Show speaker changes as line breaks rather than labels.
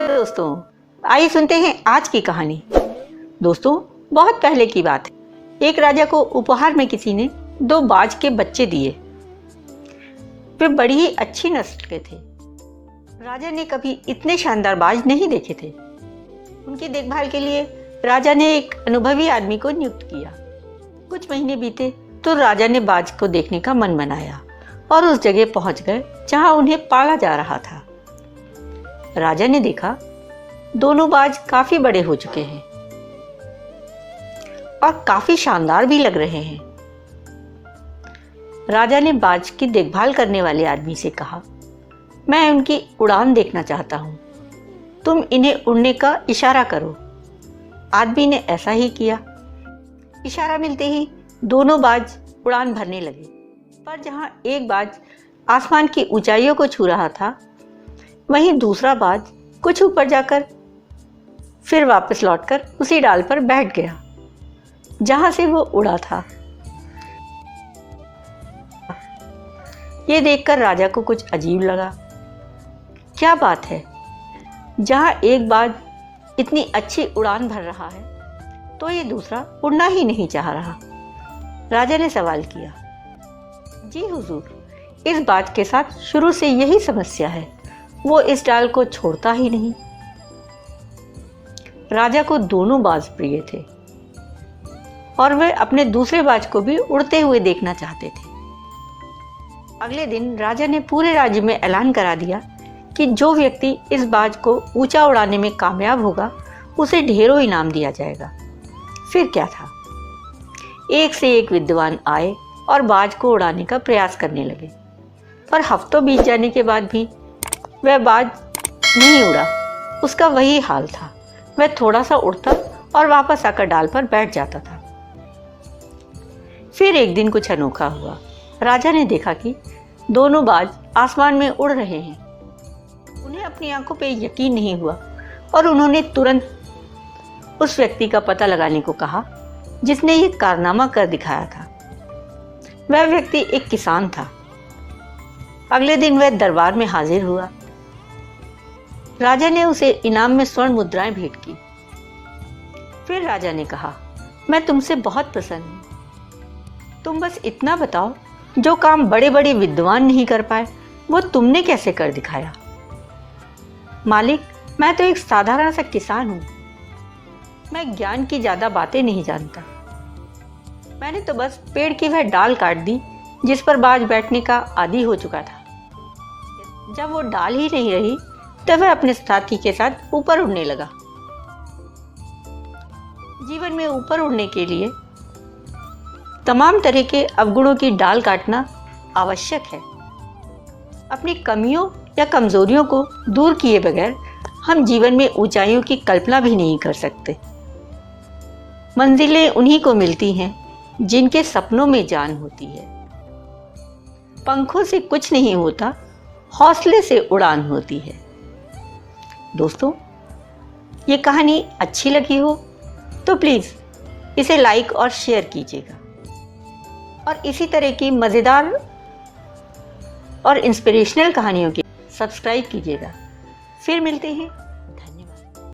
दोस्तों, आइए सुनते हैं आज की कहानी। दोस्तों, बहुत पहले की बात है। एक राजा को उपहार में किसी ने 2 बाज के बच्चे दिए। वे बड़ी ही अच्छी नस्ल के थे। राजा ने कभी इतने शानदार बाज नहीं देखे थे। उनकी देखभाल के लिए राजा ने एक अनुभवी आदमी को नियुक्त किया। कुछ महीने बीते तो राजा ने बाज को देखने का मन बनाया और उस जगह पहुंच गए जहां उन्हें पाला जा रहा था। राजा ने देखा दोनों बाज काफी बड़े हो चुके हैं और काफी शानदार भी लग रहे हैं। राजा ने बाज की देखभाल करने वाले आदमी से कहा, मैं उनकी उड़ान देखना चाहता हूं, तुम इन्हें उड़ने का इशारा करो। आदमी ने ऐसा ही किया। इशारा मिलते ही दोनों बाज उड़ान भरने लगे, पर जहां एक बाज आसमान की ऊंचाइयों को छू रहा था, वहीं दूसरा बाज कुछ ऊपर जाकर फिर वापस लौटकर उसी डाल पर बैठ गया जहां से वो उड़ा था। ये देखकर राजा को कुछ अजीब लगा। क्या बात है, जहां एक बाज इतनी अच्छी उड़ान भर रहा है तो ये दूसरा उड़ना ही नहीं चाह रहा। राजा ने सवाल किया, जी हुजूर, इस बाज के साथ शुरू से यही समस्या है, वो इस डाल को छोड़ता ही नहीं। राजा को दोनों बाज प्रिय थे और वे अपने दूसरे बाज को भी उड़ते हुए देखना चाहते थे। अगले दिन राजा ने पूरे राज्य में ऐलान करा दिया कि जो व्यक्ति इस बाज को ऊंचा उड़ाने में कामयाब होगा उसे ढेरों इनाम दिया जाएगा। फिर क्या था, एक से एक विद्वान आए और बाज को उड़ाने का प्रयास करने लगे, पर हफ्तों बीत जाने के बाद भी वह बाज नहीं उड़ा। उसका वही हाल था। वह थोड़ा सा उड़ता और वापस आकर डाल पर बैठ जाता था। फिर एक दिन कुछ अनोखा हुआ। राजा ने देखा कि दोनों बाज आसमान में उड़ रहे हैं। उन्हें अपनी आंखों पे यकीन नहीं हुआ और उन्होंने तुरंत उस व्यक्ति का पता लगाने को कहा जिसने ये कारनामा कर दिखाया था। वह व्यक्ति एक किसान था। अगले दिन वह दरबार में हाजिर हुआ। राजा ने उसे इनाम में स्वर्ण मुद्राएं भेंट की। फिर राजा ने कहा, मैं तुमसे बहुत प्रसन्न हूं। तुम बस इतना बताओ, जो काम बड़े बड़े विद्वान नहीं कर पाए वो तुमने कैसे कर दिखाया। मालिक, मैं तो एक साधारण सा किसान हूं। मैं ज्ञान की ज्यादा बातें नहीं जानता। मैंने तो बस पेड़ की वह डाल काट दी जिस पर बाज बैठने का आदी हो चुका था। जब वो डाल ही नहीं रही तो वह अपने साथी के साथ ऊपर उड़ने लगा। जीवन में ऊपर उड़ने के लिए तमाम तरह के अवगुणों की डाल काटना आवश्यक है। अपनी कमियों या कमजोरियों को दूर किए बगैर हम जीवन में ऊंचाइयों की कल्पना भी नहीं कर सकते। मंजिलें उन्हीं को मिलती हैं जिनके सपनों में जान होती है। पंखों से कुछ नहीं होता, हौसले से उड़ान होती है। दोस्तों, ये कहानी अच्छी लगी हो तो प्लीज़ इसे लाइक और शेयर कीजिएगा और इसी तरह की मज़ेदार और इंस्पिरेशनल कहानियों के सब्सक्राइब कीजिएगा। फिर मिलते हैं